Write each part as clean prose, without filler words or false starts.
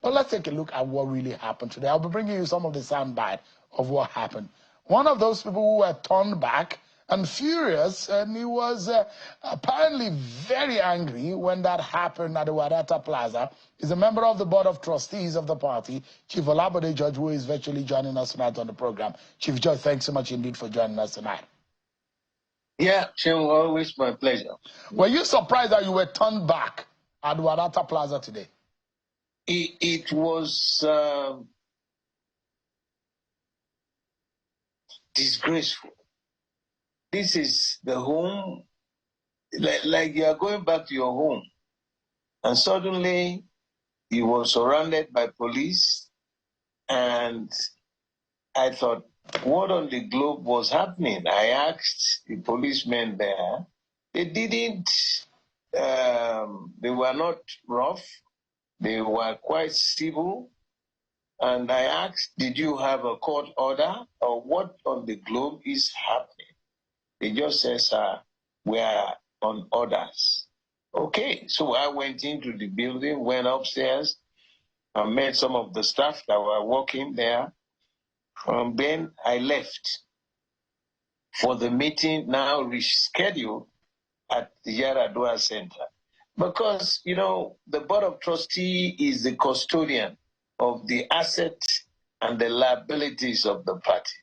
So let's take a look at what really happened today. I'll be bringing you some of the soundbite of what happened. One of those people who were turned back and furious, and he was apparently very angry when that happened at the Wadata Plaza, is a member of the board of trustees of the party, Chief Bode George, who is virtually joining us tonight on the program. Chief George, thanks so much indeed for joining us tonight. Yeah, Sean, always my pleasure. Were you surprised that you were turned back at Wadata Plaza today? It was disgraceful. This is the home, like you are going back to your home, and suddenly you were surrounded by police, and I thought, what on the globe was happening? I asked the policemen there. They didn't, they were not rough. They were quite civil. And I asked, did you have a court order or what on the globe is happening? They just said, sir, we are on orders. Okay, so I went into the building, went upstairs, and met some of the staff that were working there. And then I left for the meeting now rescheduled at the Yaradua Center. Because, you know, the Board of Trustees is the custodian of the assets and the liabilities of the party.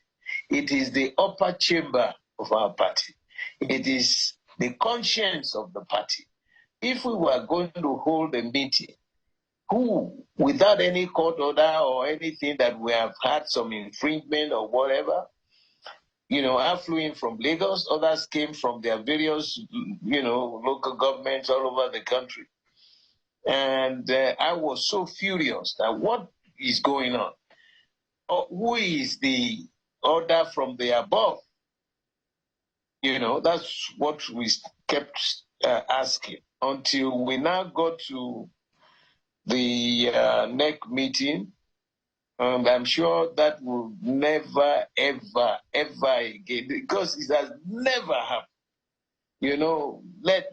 It is the upper chamber of our party. It is the conscience of the party. If we were going to hold a meeting, who, without any court order or anything that we have had some infringement or whatever, you know, I flew in from Lagos, others came from their various, you know, local governments all over the country. And I was so furious that what is going on? Who is the order from the above? You know, that's what we kept asking until we now got to the NEC meeting. And I'm sure that will never, ever, ever again, because it has never happened. You know,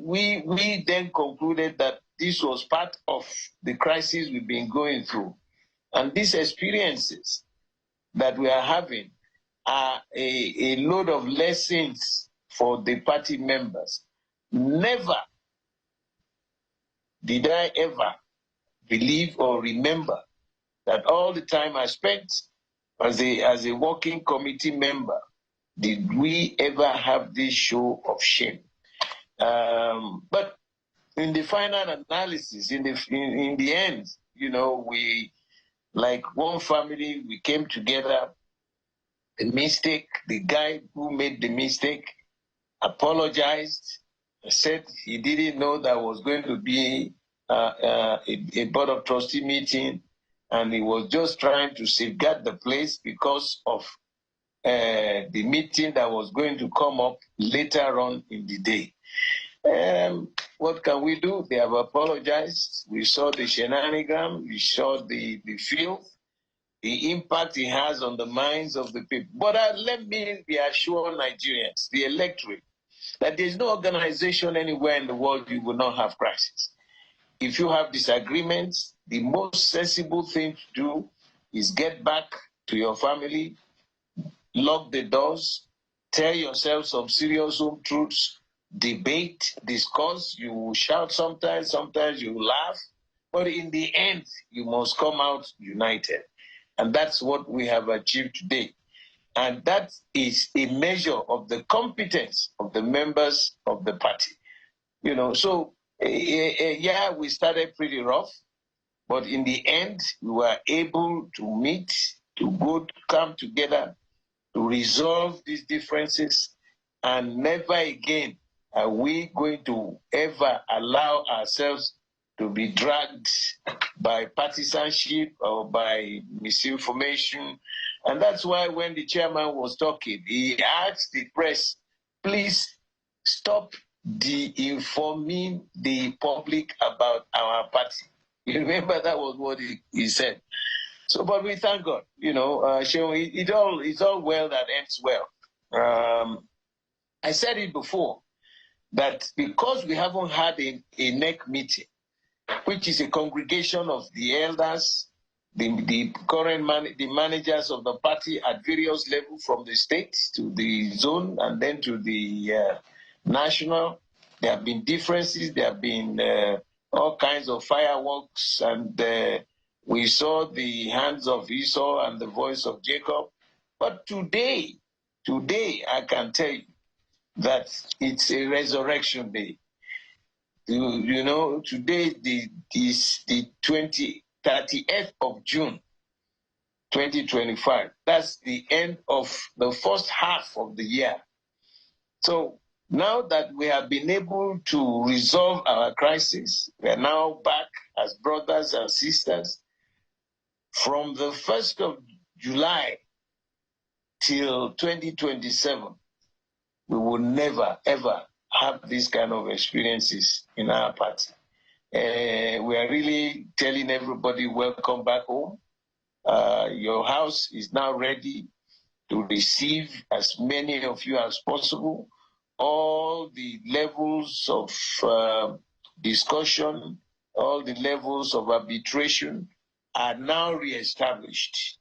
we then concluded that this was part of the crisis we've been going through. And these experiences that we are having are a load of lessons for the party members. Never did I ever believe or remember that all the time I spent as a working committee member, did we ever have this show of shame? But in the final analysis, in the end, you know, we, like one family, we came together. The mistake, the guy who made the mistake apologized, said he didn't know that was going to be a board of trustee meeting, and he was just trying to safeguard the place because of the meeting that was going to come up later on in the day. What can we do? They have apologized. We saw the shenanigans. We saw the filth, the impact it has on the minds of the people. But let me reassure Nigerians, the electorate, that there's no organization anywhere in the world you will not have crisis. If you have disagreements, the most sensible thing to do is get back to your family, lock the doors, tell yourself some serious home truths, debate, discuss. You will shout sometimes you will laugh, but in the end, you must come out united. And that's what we have achieved today. And that is a measure of the competence of the members of the party. You know, so yeah, we started pretty rough, but in the end, we were able to meet, to come together, to resolve these differences, and never again are we going to ever allow ourselves to be dragged by partisanship or by misinformation. And that's why when the chairman was talking, he asked the press, please stop de-informing the public about our party. You remember that was what he said. So, but we thank God, you know, it's all well that ends well. I said it before, that because we haven't had a NEC meeting, which is a congregation of the elders the current the managers of the party at various levels, from the state to the zone and then to the national. There have been differences. There have been all kinds of fireworks, and we saw the hands of Esau and the voice of Jacob. But today, I can tell you that it's a resurrection day. You know, today is the 30th of June, 2025. That's the end of the first half of the year. So now that we have been able to resolve our crisis, we are now back as brothers and sisters. From the 1st of July till 2027, we will never, ever have these kind of experiences in our party. We are really telling everybody, welcome back home. Your house is now ready to receive as many of you as possible. All the levels of discussion, all the levels of arbitration are now reestablished.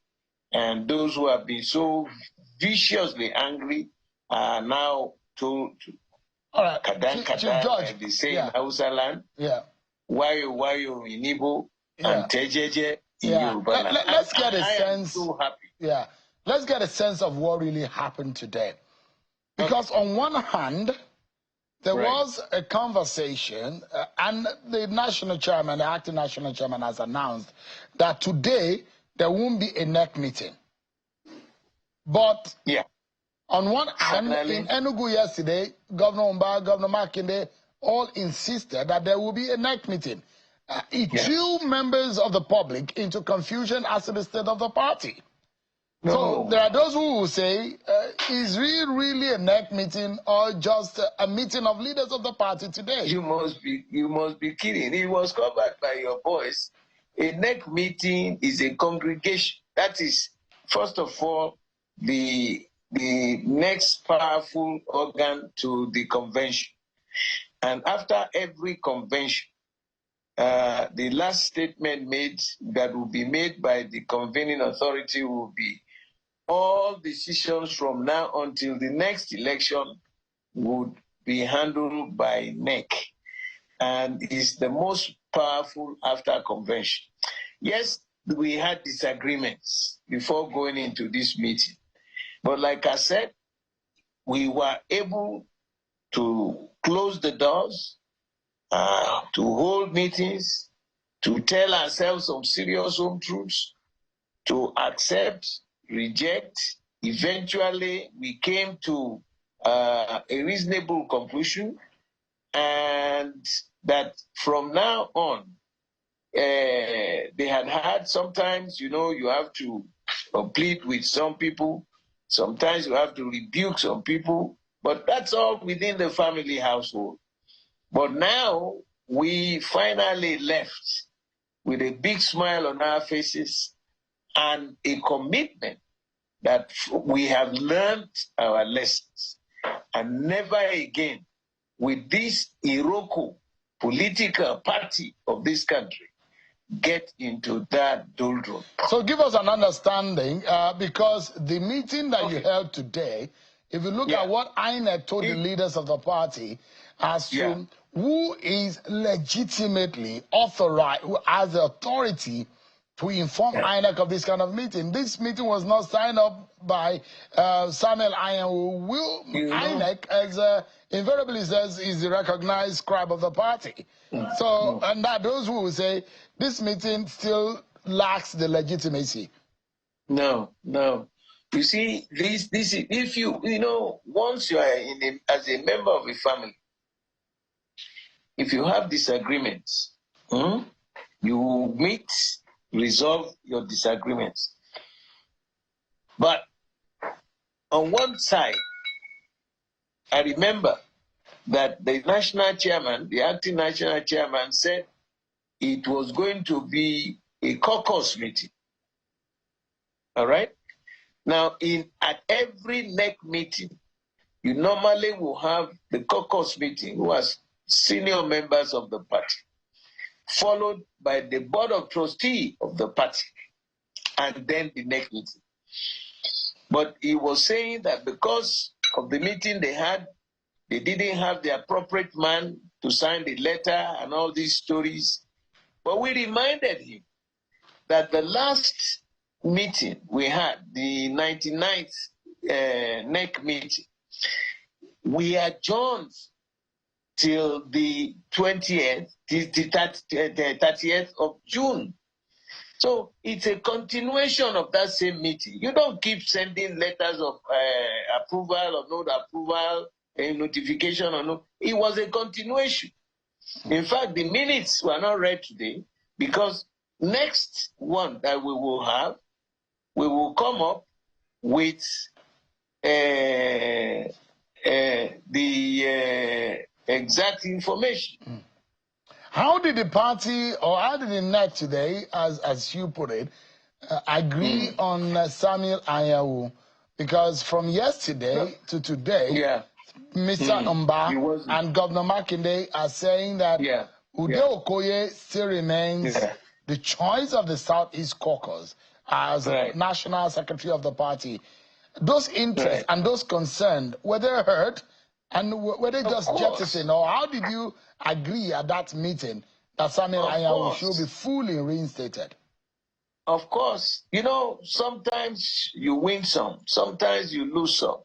And those who have been so viciously angry are now told to Kadan, like they say in Hausa land. Yeah. Wayo in Igbo, and Tejeje in Yoruba land. Let's get a sense. So happy. Yeah. Let's get a sense of what really happened today. Because on one hand, there was a conversation, and the national chairman, the acting national chairman, has announced that today there won't be a NEC meeting. But on one hand, in Enugu yesterday, Governor Umba, Governor Makinde all insisted that there will be a NEC meeting. It threw members of the public into confusion as to the state of the party. No. So there are those who will say, is really a NEC meeting or just a meeting of leaders of the party today? You must be kidding. It was covered by your voice. A NEC meeting is a congregation. That is, first of all, the next powerful organ to the convention. And after every convention, the last statement made that will be made by the convening authority will be all decisions from now until the next election would be handled by NEC, and is the most powerful after convention. Yes, we had disagreements before going into this meeting, but like I said, we were able to close the doors, to hold meetings, to tell ourselves some serious home truths, to accept, reject. Eventually, we came to a reasonable conclusion, and that from now on, they had sometimes, you know, you have to plead with some people, sometimes you have to rebuke some people, but that's all within the family household. But now we finally left with a big smile on our faces and a commitment that we have learned our lessons, and never again with this Iroko political party of this country get into that doldrum. So give us an understanding, because the meeting that you held today, if you look at what INEC told the leaders of the party as to who is legitimately authorized, who has the authority to inform INEC of this kind of meeting. This meeting was not signed up by Samuel Ayan, who INEC, as invariably says, is the recognized scribe of the party. So, and that those who will say this meeting still lacks the legitimacy. No. You see, this if you know, once you are as a member of a family, if you have disagreements, you meet, resolve your disagreements. But on one side, I remember that the national chairman, the acting national chairman, said it was going to be a caucus meeting. All right? Now, at every NEC meeting, you normally will have the caucus meeting, who are senior members of the party, followed by the board of trustees of the party. and then the next meeting. But he was saying that because of the meeting they had, they didn't have the appropriate man to sign the letter and all these stories. But we reminded him that the last meeting we had, the 99th NEC meeting, we adjourned till the 20th, the 30th of June. So it's a continuation of that same meeting. You don't keep sending letters of approval or no approval, a notification or no. It was a continuation. In fact, the minutes were not read today because next one that we will have, we will come up with the exact information. How did the party, or how did the NEC today, as you put it, agree on Samuel Anyanwu? Because from yesterday to today, Mr. Mba and Governor Makinde are saying that Ude Okoye still remains the choice of the Southeast Caucus as National Secretary of the party. Those interests and those concerned, were they heard? And were they just jettisoned? Or how did you agree at that meeting that Samuel Anyanwu should be fully reinstated? Of course. You know, sometimes you win some, sometimes you lose some.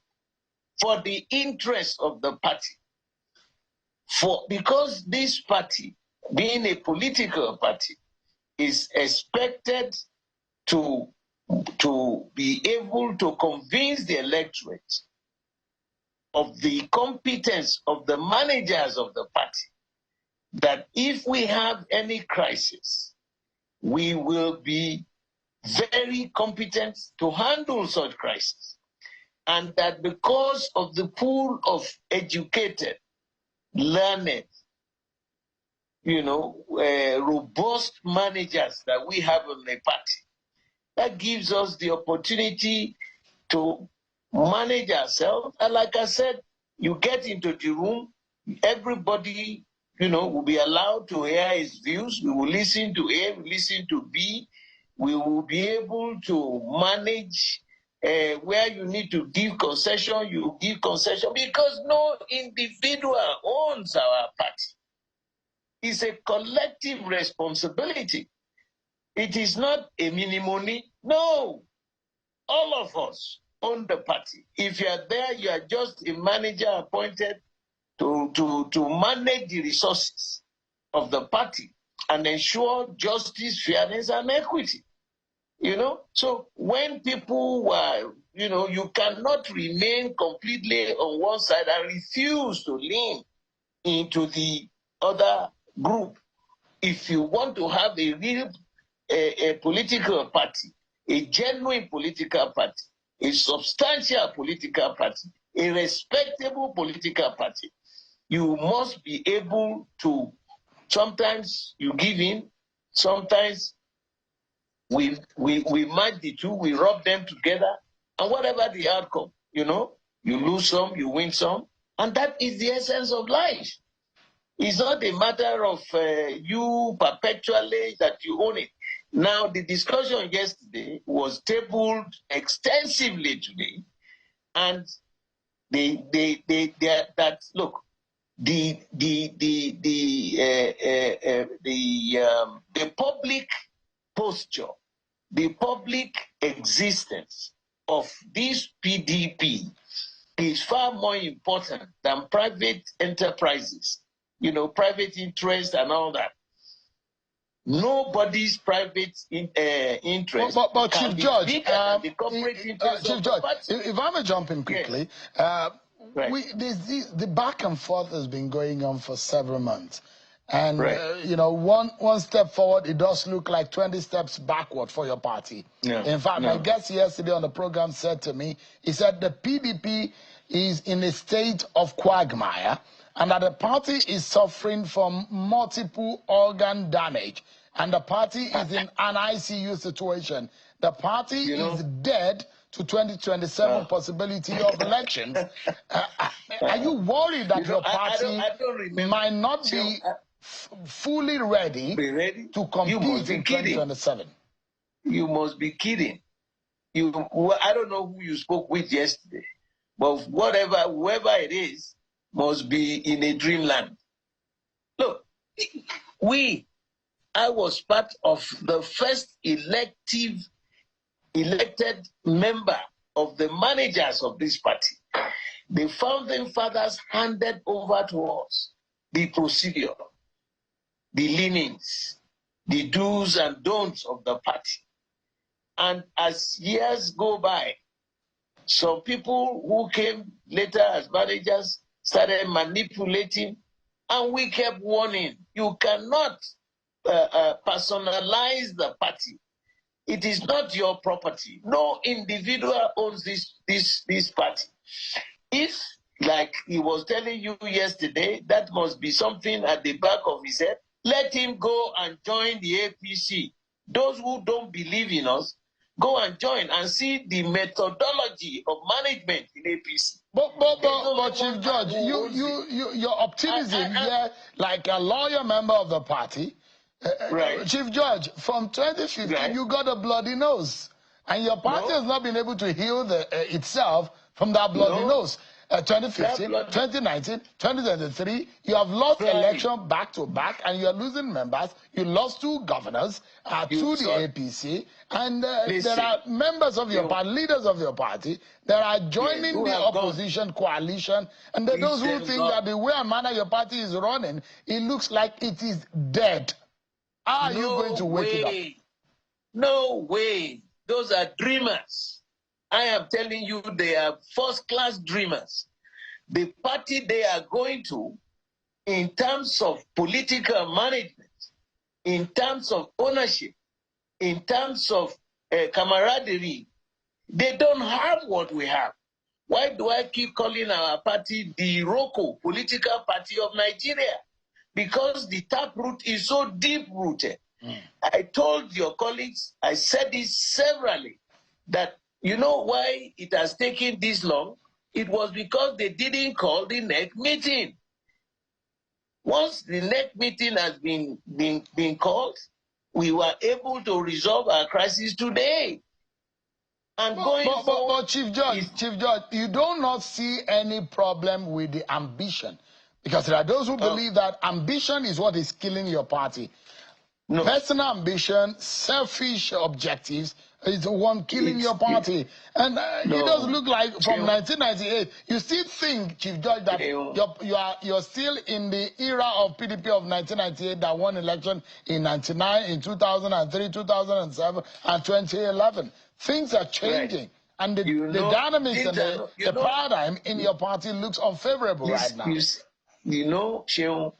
For the interest of the party. Because this party, being a political party, is expected to be able to convince the electorate of the competence of the managers of the party, that if we have any crisis, we will be very competent to handle such crisis. And that because of the pool of educated, learned, robust managers that we have in the party, that gives us the opportunity to manage ourselves. And like I said, you get into the room, everybody, will be allowed to hear his views. We will listen to A, listen to B. We will be able to manage where you need to give concession, you give concession, because no individual owns our party. It's a collective responsibility. It is not a mini-money. No, all of us own the party. If you are there, you are just a manager appointed to manage the resources of the party and ensure justice, fairness, and equity. So when people were, you cannot remain completely on one side and refuse to lean into the other group. If you want to have a real a political party, a genuine political party, a substantial political party, a respectable political party, you must be able to, sometimes you give in, sometimes we match the two, we rub them together, and whatever the outcome, you lose some, you win some, and that is the essence of life. It's not a matter of you perpetually that you own it. Now, the discussion yesterday was tabled extensively today, and that look, the public posture, the public existence of this PDP is far more important than private enterprises, private interest and all that. Nobody's private interest. But Chief Judge, the corporate interest Chief of Judge, the party. if I may jump in quickly, the back and forth has been going on for several months. And, one step forward, it does look like 20 steps backward for your party. In fact, my guest yesterday on the program said to me, he said the PDP is in a state of quagmire and that the party is suffering from multiple organ damage and the party is in an ICU situation. The party is dead to 2027 possibility of elections. Are you worried that your party might not be fully ready to compete in 2027? You must be kidding. I don't know who you spoke with yesterday, but whoever it is, must be in a dreamland. Look, I was part of the first elected member of the managers of this party. The founding fathers handed over to us the procedure, the leanings, the do's and don'ts of the party. And as years go by, some people who came later as managers started manipulating, and we kept warning, you cannot personalize the party. It is not your property. No individual owns this party. If, like he was telling you yesterday, that must be something at the back of his head, let him go and join the APC. Those who don't believe in us, go and join and see the methodology of management in APC. But Chief George, your optimism here, like a loyal member of the party, right. Chief George, from 2015, right, you got a bloody nose. And your party has not been able to heal itself from that bloody nose. 2015, 2019, 2023, you have lost election back to back, and you are losing members. You lost 2 governors to the APC, and there are members of your party, leaders of your party, that are joining the opposition coalition, and those who think that the way and manner your party is running, it looks like it is dead. How are you going to wake it up? No way. Those are dreamers. I am telling you, they are first-class dreamers. The party they are going to, in terms of political management, in terms of ownership, in terms of camaraderie, they don't have what we have. Why do I keep calling our party the ROCO, Political Party of Nigeria? Because the taproot is so deep-rooted. I told your colleagues, I said this severally, that you know why it has taken this long? It was because they didn't call the NEC meeting. Once the NEC meeting has been called, we were able to resolve our crisis today. And but Chief George, you do not see any problem with the ambition, because there are those who believe that ambition is what is killing your party. No. Personal ambition, selfish objectives is the one killing your party. And it does look like from 1998, you still think, Chief Judge, that you're still in the era of PDP of 1998 that won election in 99, in 2003, 2007, and 2011. Things are changing. Right. And the dynamics and the paradigm in your party looks unfavorable right now. You know, Sheon,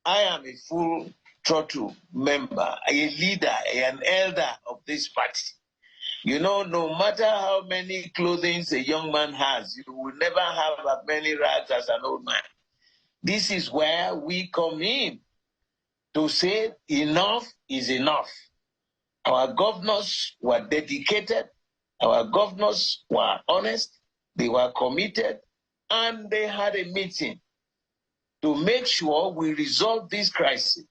I am a full throttle member, a leader, an elder of this party. You know, no matter how many clothing a young man has, you will never have as many rags as an old man. This is where we come in to say enough is enough. Our governors were dedicated, our governors were honest, they were committed, and they had a meeting to make sure we resolve this crisis.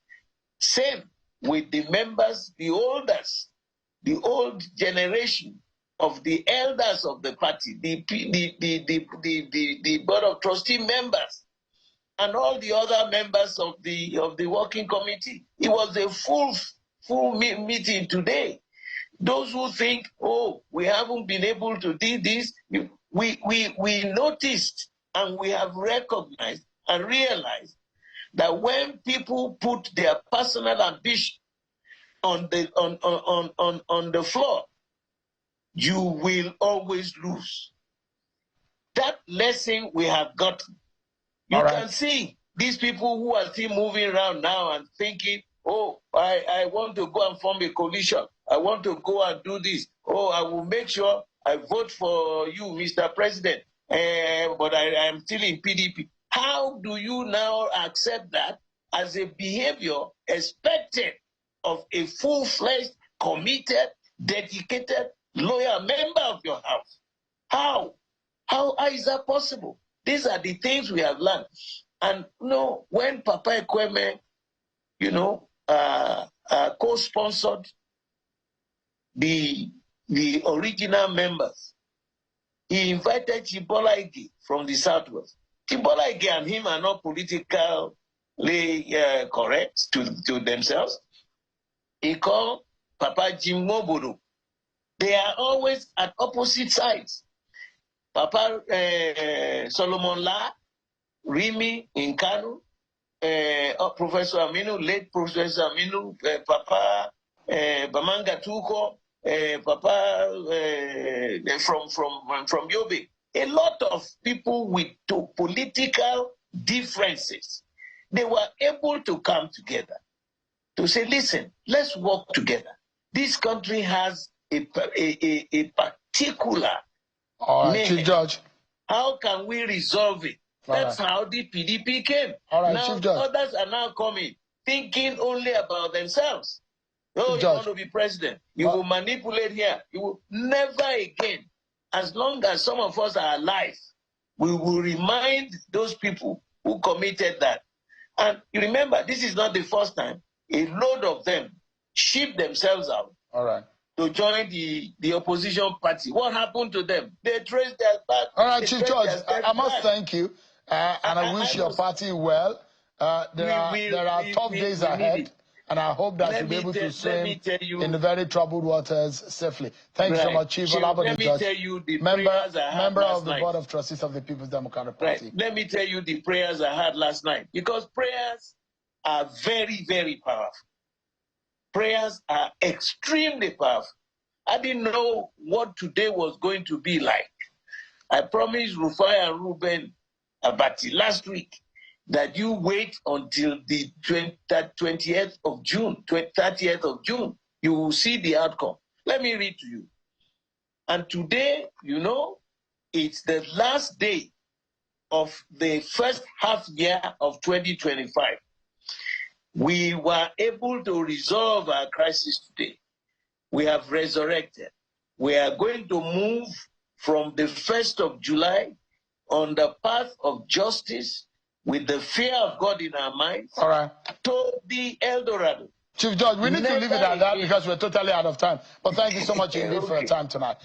Same with the members, the oldest, the old generation of the elders of the party, the board of trustee members, and all the other members of the working committee. It was a full meeting today. Those who think, oh, we haven't been able to do this, we noticed and we have recognized and realized that when people put their personal ambition on the floor, you will always lose. That lesson we have gotten. You can see these people who are still moving around now and thinking, oh, I want to go and form a coalition. I want to go and do this. Oh, I will make sure I vote for you, Mr. President. But I am still in PDP. How do you now accept that as a behavior expected of a full-fledged, committed, dedicated, loyal member of your house? How is that possible? These are the things we have learned. And when Papa Ekweme, co-sponsored the original members. He invited Chibola Ige from the Southwest. Chibola Ige and him are not politically correct to themselves. He called Papa Jim Mobodo. They are always at opposite sides. Papa Solomon La, Rimi in Kanu, Professor Aminu, late Professor Aminu, Papa Bamanga Tuko, Papa from Yobe. A lot of people with political differences, they were able to come together to say, listen, let's work together. This country has a particular Chief Judge. How can we resolve it? That's how the PDP came. Now Chief Judge. Others are now coming, thinking only about themselves. Oh, you want to be president. You will manipulate here. You will never again. As long as some of us are alive, we will remind those people who committed that. And you remember, this is not the first time a load of them shipped themselves out to join the opposition party. What happened to them? They traced their back. All right, Chief Judge, I must thank you, and I wish your party well. There are tough days ahead, and I hope that you'll be able to swim in the very troubled waters safely. Thank you so much, Chief Olabode Judge, member of the Board of Trustees of the People's Democratic Party. Let me tell you the prayers I had last night, because prayers are very, very powerful. Prayers are extremely powerful. I didn't know what today was going to be like. I promised Rufai and Ruben Abati last week that you wait until the 20th of June, 30th of June. You will see the outcome. Let me read to you. And today, you know, it's the last day of the first half year of 2025. We were able to resolve our crisis today. We have resurrected. We are going to move from the 1st of July on the path of justice with the fear of God in our minds to the El Dorado. Chief Judge, we need to leave it at that because we're totally out of time. But thank you so much indeed for your time tonight.